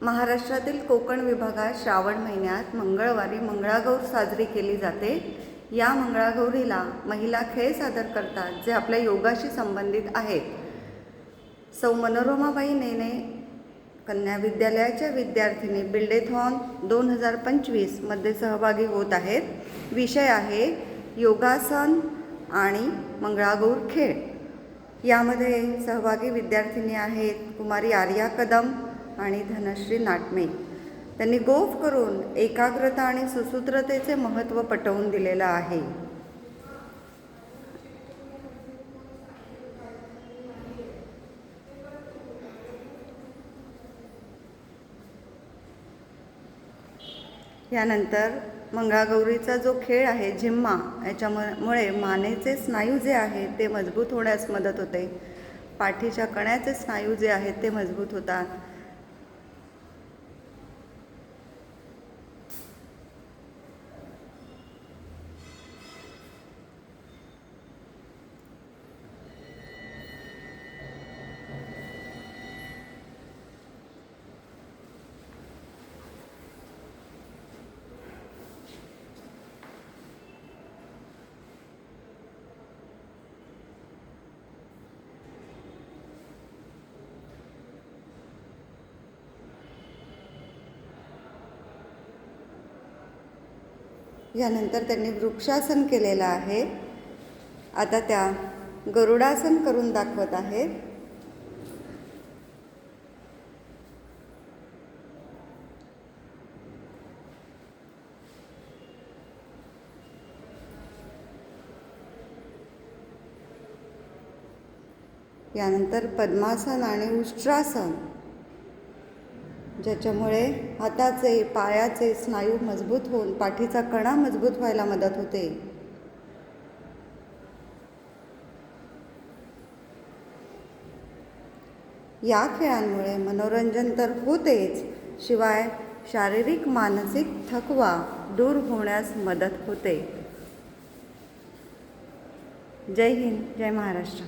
महाराष्ट्रातील कोकण विभागात श्रावण महिन्यात मंगळवारी मंगळागौर साजरी केली जाते। या मंगळागौरीला महिला खेळ सादर करतात जे आपल्या योगाशी संबंधित आहेत। सौ मनोरमाबाई नेने कन्या विद्यालयाच्या विद्यार्थिनी बिल्डेथॉन 2025 मध्ये सहभागी होत आहेत। विषय आहे योगासन आणि मंगळागौर खेळ। यामध्ये सहभागी विद्यार्थिनी आहेत कुमारी आर्या कदम आणि धनश्री नाटमे। त्यांनी गोफ करून एकाग्रता आणि सुसूत्रतेचे महत्त्व पटवून दिलेलं आहे। यानंतर मंगळागौरीचा जो खेळ आहे झिम्मा, याच्यामुळे मानेचे स्नायू जे आहेत ते मजबूत होण्यास मदत होते। पाठीच्या कण्याचे स्नायू जे आहेत ते मजबूत होतात। यानंतर त्यांनी वृक्षासन केलेलं आहे। आता त्या गरुडासन करून दाखवत आहेत। यानंतर पद्मासन आणि उष्ट्रासन, ज्याच्यामुळे हाताचे पायाचे स्नायू मजबूत होऊन पाठीचा कणा मजबूत व्हायला मदत होते। या खेळांमुळे मनोरंजन तर होतेच, शिवाय शारीरिक मानसिक थकवा दूर होण्यास मदत होते। जय हिंद, जय महाराष्ट्र।